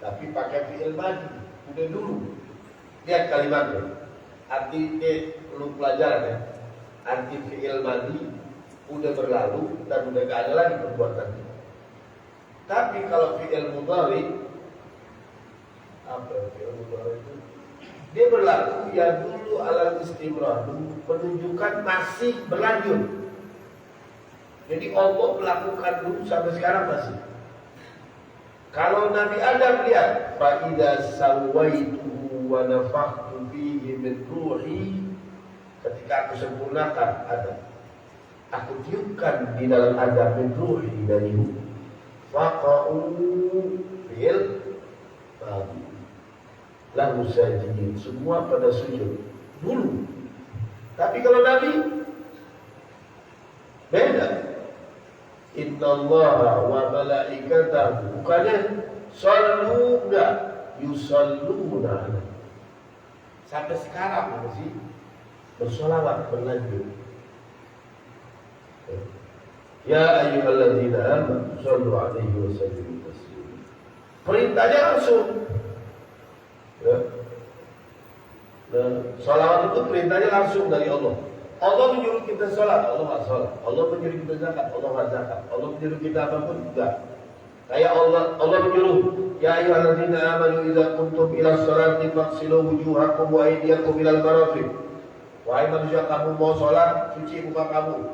Tapi pakai fi'il madi. Udah dulu. Lihat kalimatnya. Arti perlu pelajaran ya. Arti fi'il madi udah berlalu dan udah gak ada lagi perbuatannya. Tapi kalau fi'il mudhari, apa fi'il mudhari itu? Dia berlalu ya dulu alal istimrar, menunjukkan masih berlanjut. Jadi Allah melakukan dulu sampai sekarang masih. Kalau Nabi Adam lihat, fa idza sawaituhu wa nafakhtu fihi min ruhi, ketika aku sempurnakan Adam, aku tiupkan di dalam Adam min ruhi dariku, faqa'u fil babi lahu sajidin, semua pada sujud dulu. Tapi kalau Nabi beda. Innallaha wa malaikatahu, bukannya sallu enggak, yusalluna. Sampai sekarang masih bersolawat berlanjut. Ya ayyuhalladzina amanu sallu alaihi wa sallimu taslima. Perintahnya langsung. Ya. Dan salawat itu perintahnya langsung dari Allah. Allah menyuruh kita sholat, Allah nggak sholat. Allah menyuruh kita zakat, Allah nggak zakat. Allah menyuruh kita apapun enggak. Kayak Allah menyuruh, ya ayyuhalladzina amanu idza qumtum ila sholati faghsilu wujuhakum wa aydiyakum ilal marafiq. Wahai manusia, kamu mau sholat, cuci muka kamu.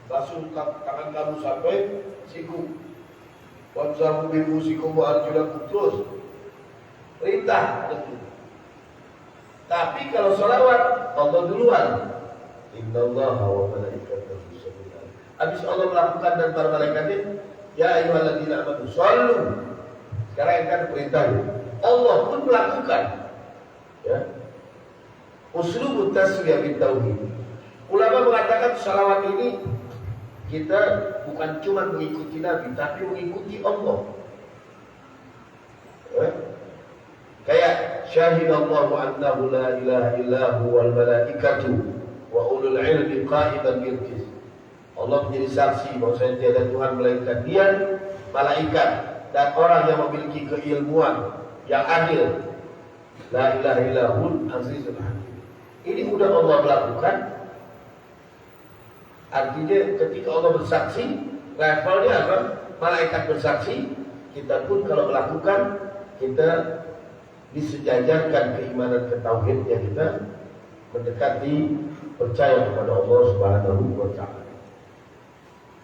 basuh tangan kamu sampai siku. Wamsahu bi ru'usikum wa arjulakum, terus perintah. Tapi kalau sholawat Allah duluan. Innallaha wa malaikatahu yusholluna. Habis Allah melakukan dan para malaikatnya, ya ayyuhalladzina amanu shollu. Sekarang yang kan perintah. Allah pun melakukan. Ya. Uslubut taswiyah bit tauhid. Ulama mengatakan sholawat ini kita bukan cuma mengikuti Nabi, tapi mengikuti Allah. Kayak syahidallahu annahu la ilaha illahu wal malaikatu wa ulul ilmi qa'iman bil qist. Allah menjadi saksi bahwa tiada Tuhan melainkan Dia, malaikat dan orang yang memiliki keilmuan yang adil. La ilaha illahul azizul hakim. Ini sudah Allah melakukan. Artinya ketika Allah bersaksi, levelnya apa? Malaikat bersaksi, kita pun kalau melakukan, kita disejajarkan keimanan ke tauhidnya, kita mendekati percaya kepada Allah Subhanahu wa taala.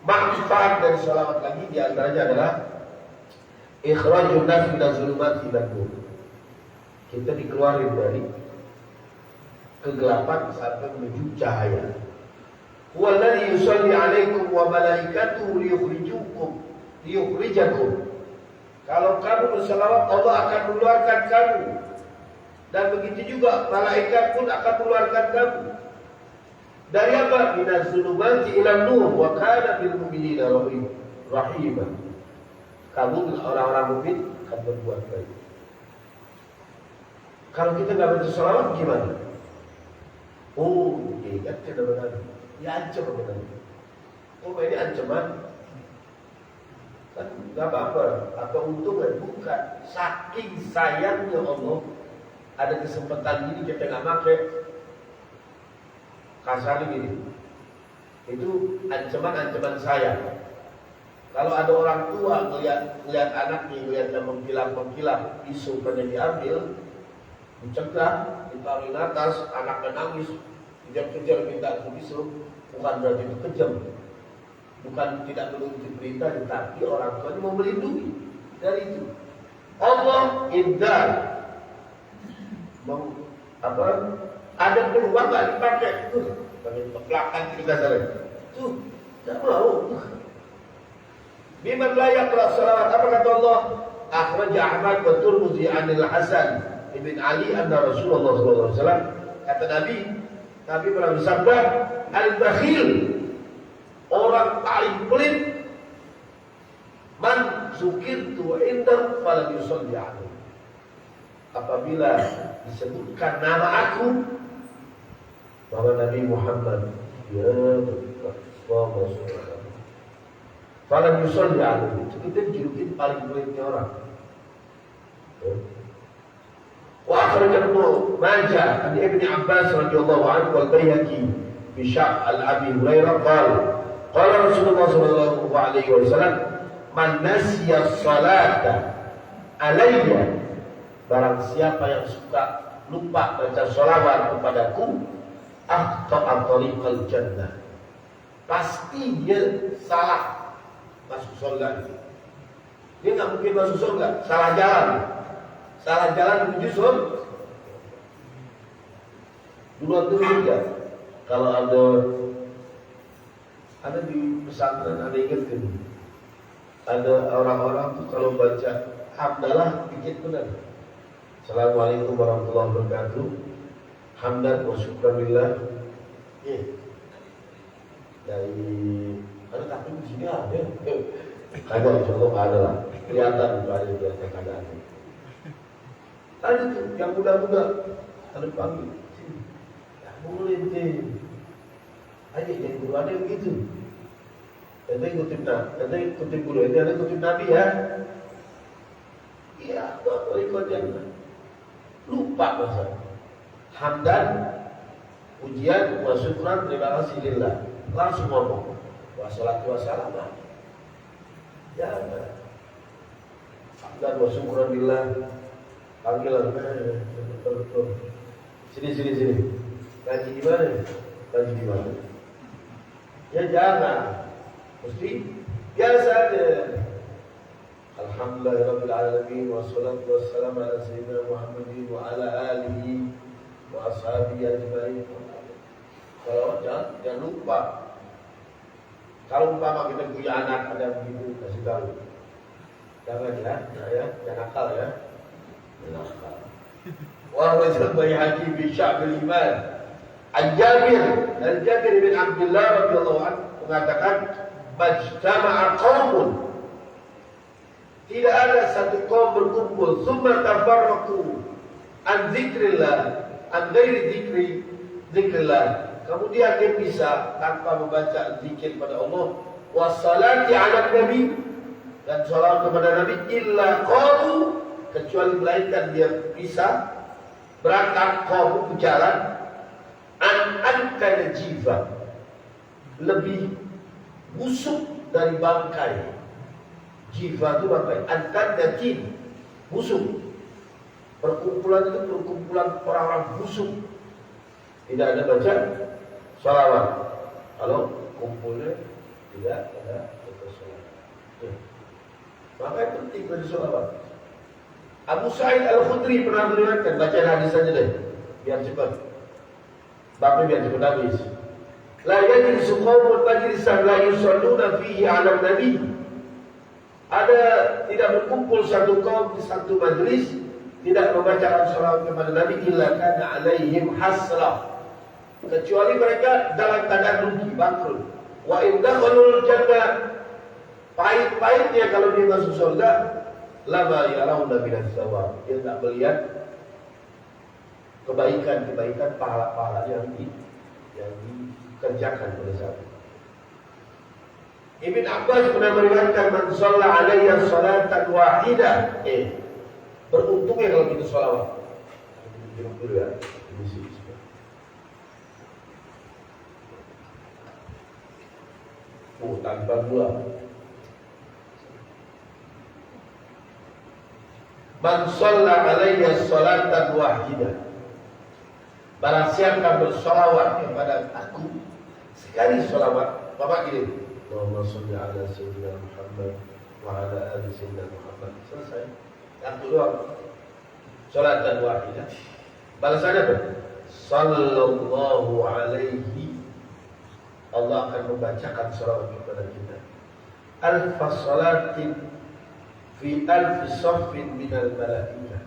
Manfaat dari salawat lagi di antaranya adalah ikhrajun nafsi min zulumati ila nur. Kita dikeluarin dari kegelapan sampai menuju cahaya. Walladzi yusalli 'alaikum wa malaikatuhu liyukhrijakum. Kalau kamu berselawat, Allah akan mengeluarkan kamu. Dan begitu juga malaikat pun akan mengeluarkan kamu. Dari apa? Minaz zulumati ila nur wa kana bil mu'minina rahima. Kamu orang-orang mukmin akan berbuat baik. Kalau kita nggak berselawat gimana? Oh, ingat tidak benar. Diancam benar. Oh, ini ancaman. Kan nggak apa-apa. Apa untungnya? Bukan. Saking sayangnya Allah, ada kesempatan gini kita nggak pakai. Kasarnya gini. Itu ancaman-ancaman sayang. Kalau ada orang tua ngelihat anaknya, ngelihat yang mengkilap-mengkilap, isu pada diambil, dicegah, ditaruh atas, anaknya nangis, kejar-kejar minta bisu, bukan berarti itu kejam, bukan tidak menuntut perintah, tetapi orang tuanya mau melindungi dari itu. Allah indar, ada peluang nggak dipakai, belakang kita salah, tuh tidak mau. Biman layak salawat, apa kata Allah? Akhraj Ahmad wa Tirmidzi 'anil Hasan ibn Ali anna Rasulullah sallallahu alaihi wasallam, kata Nabi pernah bersabda, al-bakhil, orang paling pelit, man zukirtu indahu falam yusalli alaihi. Apabila disebutkan nama aku, bahwa Nabi Muhammad ya Rasulullah falam yusalli alaihi, itu kita dijulukin paling pelitnya orang. Wa akhrajahu Ibnu Majah an Ibnu Abbas radhiyallahu anhu wal Baihaqi bi Sya'b al-Abi Hurairah qala Rasulullah sallallahu alaihi wasallam, man nasiya salata alayya, barang siapa yang suka lupa baca sholawat kepadaku, akhta'a tariqal jannah, pasti dia salah masuk surga. Dia nggak mungkin masuk surga, salah jalan menuju surga. Duluan tuh juga kalau ada di pesantren, ada ingat kan? Ada orang-orang tuh kalau baca hamdalah dikit benar. Assalamualaikum warahmatullahi wabarakatuh. Hamdan wa syukranillah. Dari ada tapi di sini ada. Kagak cukup ada lah. Kelihatan itu ada di atas keadaan. Ada tuh yang muda-muda ada panggil. Ya boleh deh. Aja yang guru ada begitu. Kita ikutin guru, ini ada ikutin Nabi ya. Iya, tuh ikut yang lupa masa. Hamdan, ujian, wa syukran, terima kasih lillah. Langsung ngomong. Wassalatu wassalamu. Ya, hamdan wa syukran lillah. Panggilan, betul. Sini. Ngaji di mana? Ya jangan. Mesti biasa aja. Alhamdulillahirabbil alamin wassalatu wassalamu ala sayyidina Muhammadin wa ala alihi wa ashabihi ajmain. Kalau jangan lupa. Kalau umpama kita punya anak ada begitu, kasih tahu. Jangan jangan nakal ya. Jangan nakal. Wa rajul bayhaqi bi sya'bil iman. Al-Jabir dan Jabir bin Abdullah radhiyallahu anhu mengatakan majtama'a qaumun, tidak ada satu kaum berkumpul summa tafarraqu an dzikrillah an ghairi dzikrillah, kemudian dia bisa tanpa membaca zikir pada Allah, wassalati ala nabi dan salawat kepada Nabi, illa qalu, kecuali melainkan dia bisa berangkat qaum berjalan an jiva, lebih busuk dari bangkai. Jiva itu bangkai, antan busuk. Perkumpulan itu perkumpulan orang-orang busuk, tidak ada baca salawat. Kalau kumpulnya tidak ada baca salawat, makanya penting baca salawat. Abu Sa'id Al-Khudri pernah meriwayatkan, baca hadis saja deh biar cepat. Babnya biar cepat habis. La yajlisu qaumun majlisan la yusalluna fihi 'ala nabi. Ada tidak berkumpul satu kaum di satu majlis tidak membacakan salawat kepada Nabi, illa kana 'alaihim hasrah, kecuali mereka dalam keadaan rugi, bangkrut. Wa in dakhalul jannah, pahit-pahitnya kalau dia masuk surga, lama yarawna minas thawab, dia tak melihat kebaikan-kebaikan, pahala-pahala yang dikerjakan pada saat itu. Ibn Abbas pernah meriwayatkan, man shalla alayya salatan wahidah, beruntungnya kalau kita sholawat. Jemput dulu ya. Tanpa gula. Man shalla alayya salatan wahidah, barang siapa bersolawat kepada aku sekali solawat, Bapak gini, Allahumma sholli ala sayyidina Muhammad wa ala ali sayyidina Muhammad, selesai. Satu doang, salatan wahidah. Balasannya apa? Sallallahu alaihi, Allah akan membacakan salawat kepada kita. Alfa salatin fi alfi saffin minal malaikah,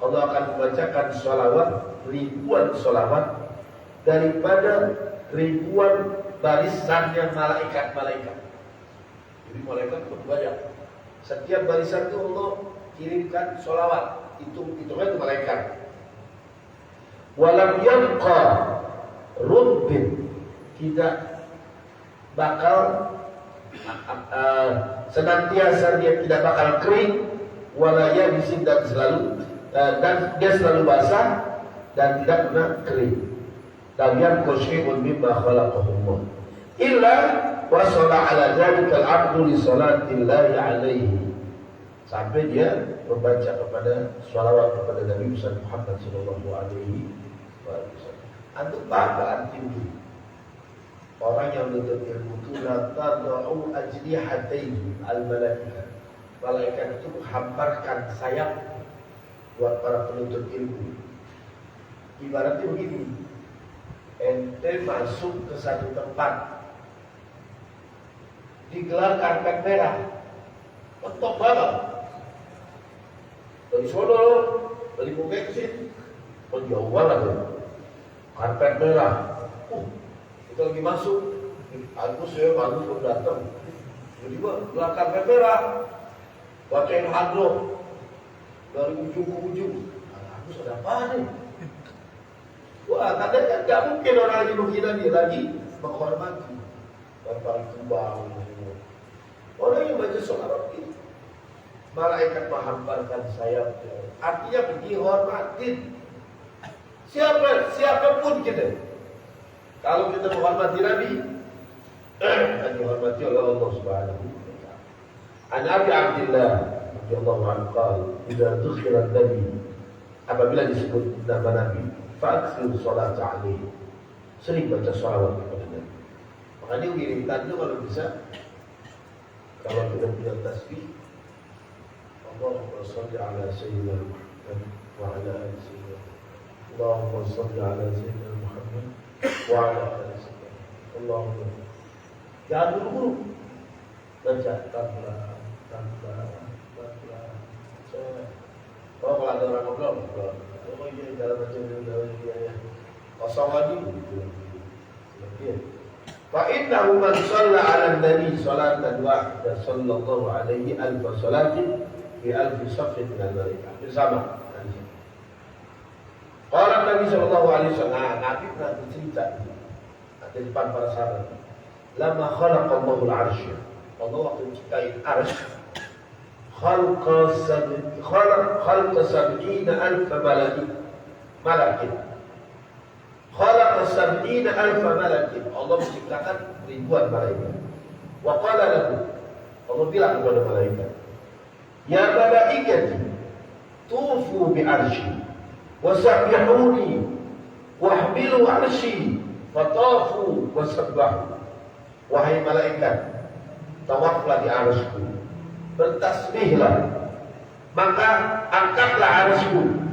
Allah akan membacakan salawat, ribuan salawat daripada ribuan barisannya malaikat-malaikat. Jadi malaikat pun banyak. Setiap barisan itu Allah kirimkan salawat. Hitungan itu malaikat. Walam yabqa rubbin, tidak bakal senantiasa dia tidak bakal kering, walaya bisin, dan selalu dan dia selalu basah dan tidak pernah kering. Dalam kusyun mimma khalaqahullah illa wa shalla ala dzalika al-'abdu li salatillahi alaihi, sampai dia membaca kepada salawat kepada Nabi Muhammad sallallahu alaihi wasallam. Antum bangga antum orang yang menuntut ilmu itu la tad'u ajnihatayhi al-malaikah, malaikat itu menghamparkan sayap buat para penuntut ilmu. Ibaratnya begini, ente masuk ke satu tempat digelar karpet merah, mentok banget. Dari sono, dari Bukit ke sini, jauh banget ya. Karpet merah. Kita lagi masuk, aku saya baru datang. Tiba-tiba gelar karpet merah, bacain hadroh dari ujung ke ujung. Aku sudah apa nih? Wah, katanya kan gak mungkin orang lagi menghina dia lagi menghormati. Bapak kembang semua. Orang yang baca sholawat itu, malaikat menghamparkan sayapnya. Artinya dihormatin. Siapapun kita. Kalau kita menghormati Nabi, akan dihormati oleh Allah Subhanahu wa taala. An Abi Abdillah radhiyallahu anhu qala, "Idza dzukira Nabi", apabila disebut nama Nabi, fa'aksir salat alaihi, sering baca salawat kepada Nabi. Makanya wiridkan itu kalau bisa, kalau tidak punya tasbih, Allahumma sholli ala sayyidina Muhammad wa ala ali sayyidina Muhammad. Allahumma sholli ala sayyidina Muhammad wa ala ali sayyidina Muhammad. Allahumma. Jangan buru-buru. Baca tabla. Oh, kalau ada orang ngobrol, oh iya dalam baca ya. Kosong lagi gitu. Fa innahu man shalla 'ala an-nabi salatan wahidah sallallahu alaihi alf salatin fi alf saffin min al-malaikah. Bersama. Orang Nabi sallallahu alaihi wasallam, Nabi pernah bercerita di depan para sahabat. Lama khalaqallahu al-'arsy. Allah waktu menciptain arsy khalqa sab'ina alf malakin. Khalaqa sab'ina alf malakin. Allah menciptakan ribuan malaikat. Wa qala lahu, Allah bilang kepada malaikat, ya malaikati tufu bi arsy wa sabbihuni wahmilu arsy fatafu wa sabbahu. Wahai malaikat, tawaflah di arsy-Ku, bertasbihlah, maka angkatlah arsy-Ku,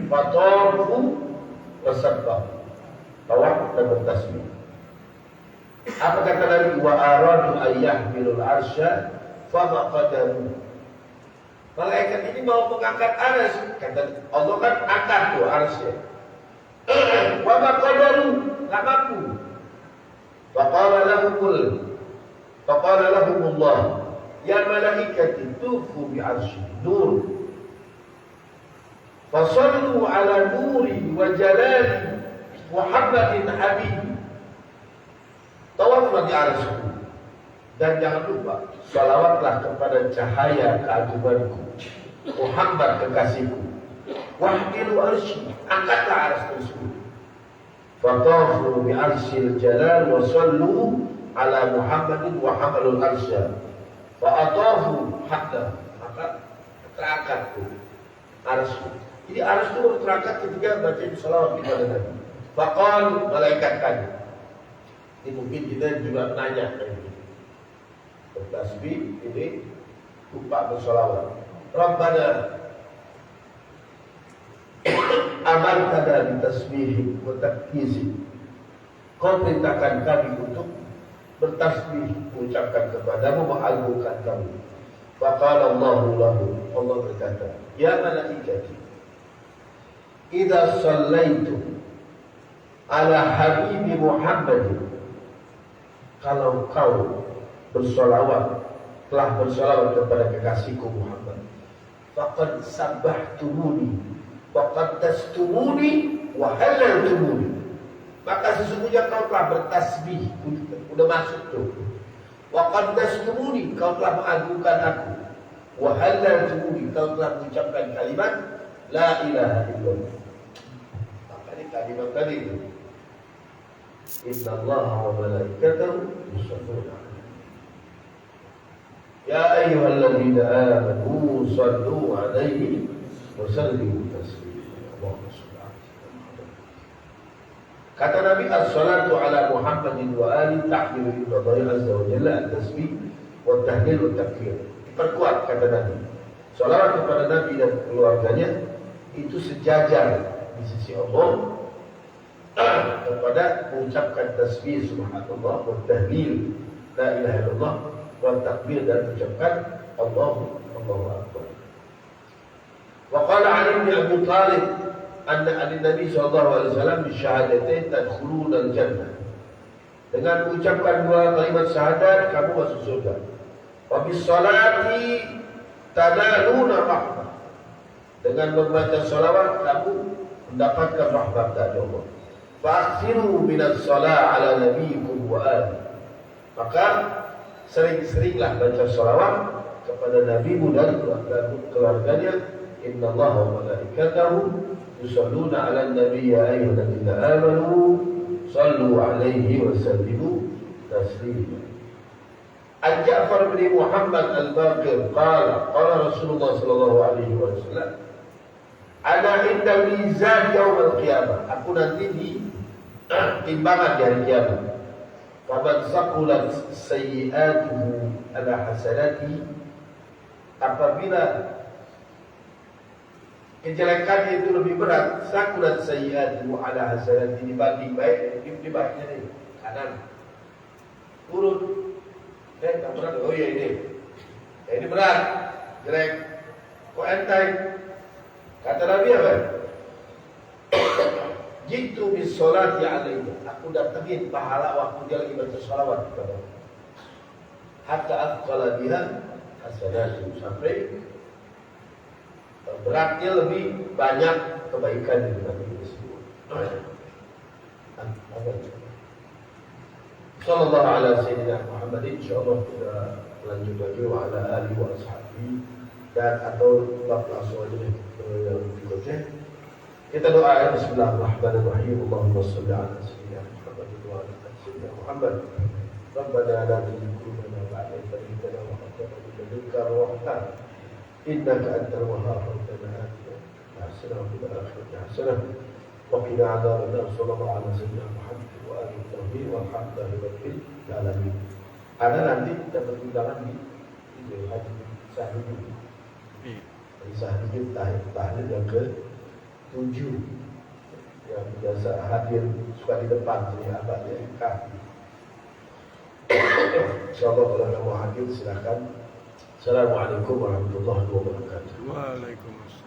fatafu wa sabbahu, tawaf dan bertasbih. Apa kata Nabi? Wa aradu ayyahmilul arsya fama qadaru. Malaikat ini mau mengangkat arsy, kata Allah kan angkat tuh arsy. Wa ma qadaru, enggak mampu. Faqala lahumullah ya malaikati tufu bi arsy nur fasallu ala nuri wa jalali Muhammadin habibi. Tawaflah di arsy dan jangan lupa salawatlah kepada cahaya keagunganku Muhammad kekasihku. Wahdilu arsy, angkatlah arsy tersebut. Fatafu bi arsyil jalal wa sallu ala Muhammadin wa hamalul arsya. Fa atafu hatta, maka terangkat tuh arsy. Jadi arsy itu terangkat ketika baca salawat kepada Nabi. Faqal, malaikat tanya. Ini mungkin kita juga nanya kayak gitu. Bertasbih ini lupa bersalawat. Rabbana amartana bi tasbihi wa takbisi. Kau perintahkan kami untuk bertasbih, mengucapkan kepadamu, mengagungkan kamu. Faqala Allahu lahu, Allah berkata, ya malaikati, idza shallaitu ala habibi Muhammadin, kalau kau bersolawat, telah bersolawat kepada kekasihku Muhammad, faqad sabbahtumuni wa qaddastumuni wa halaltumuni, maka sesungguhnya kau telah bertasbih, udah masuk tuh. Wa qaddastumuni, kau telah mengagungkan aku. Wa halaltumuni, kau telah mengucapkan kalimat la ilaha illallah. Maka ini kalimat tadi itu. Innallaha wa malaikatahu yusholluna 'alaihi. Ya ayyuhalladzina amanu shallu 'alaihi wa sallimu taslima. Allahumma shalli 'ala Muhammad. Kata Nabi, as-salatu ala Muhammadin wa ali tahmilu ila Allah azza wa jalla at-tasbih wa tahlil wa takbir. Perkuat kata Nabi. Salawat kepada Nabi dan keluarganya itu sejajar di sisi Allah kepada mengucapkan tasbih subhanallah wa tahlil la ilaha illallah wa takbir dan mengucapkan Allahu akbar. Wa qala Ali bin Abi Thalib anna Nabi sallallahu alaihi wasallam bi syahadatain tadkhuluna al-jannah. Dengan mengucapkan dua kalimat syahadat kamu masuk surga. Wa bis salati tanaluna rahmah. Dengan membaca salawat kamu mendapatkan rahmat dari Allah. Fa'aksiru minas salat ala nabiyikum wa ali. Maka sering-seringlah baca salawat kepada nabimu dan keluarganya. Innallaha wa malaikatahu yusholluna 'alan nabiy ya ayyuhalladzina amanu shallu 'alaihi wa sallimu taslima. An Ja'far bin Muhammad al-Baqir qala Rasulullah sallallahu alaihi wasallam, ana inda mizan yaum al-qiyamah, aku nanti di timbangan di hari kiamat. Faman saqulat sayyi'atuhu ala hasanati, apabila kejelekannya itu lebih berat, saqulat sayyi'atuhu ala hasanati, dibanding baik, di baiknya nih kanan urut. Tak berat. Oh iya ini berat, jelek. Kok enteng? Kata Nabi apa? Jitu bis sholati alaihi, aku datangin pahala waktu dia lagi baca salawat kepada Allah. Hatta afqala biha hasanatu, sampai beratnya lebih banyak kebaikan di Nabi tersebut. Sallallahu alaihi sayyidina Muhammad. Insyaallah kita lanjut lagi wa ala alihi wa ashabihi, dan atau bab langsung aja yang berikutnya. Kita doa. Bismillahirrahmanirrahim. Allahumma shalli ala sayyidina Muhammad wa ala ali sayyidina Muhammad. Rabbana la tuzigh qulubana ba'da idh hadaytana wa hab lana min ladunka rahmah innaka antal wahhab. Rabbana atina hasanah wa fil akhirati hasanah wa qina adzabannar. Sallallahu ala sayyidina Muhammad wa alihi wasallam walhamdulillahi rabbil alamin. Ada nanti dapat undangan di Haji Sahidin. Haji Sahidin tahlil yang ke-7 yang biasa hadir, suka di depan sini abadnya kaki. Insyaallah kalau kamu hadir silakan. Assalamualaikum warahmatullahi wabarakatuh. Waalaikumsalam.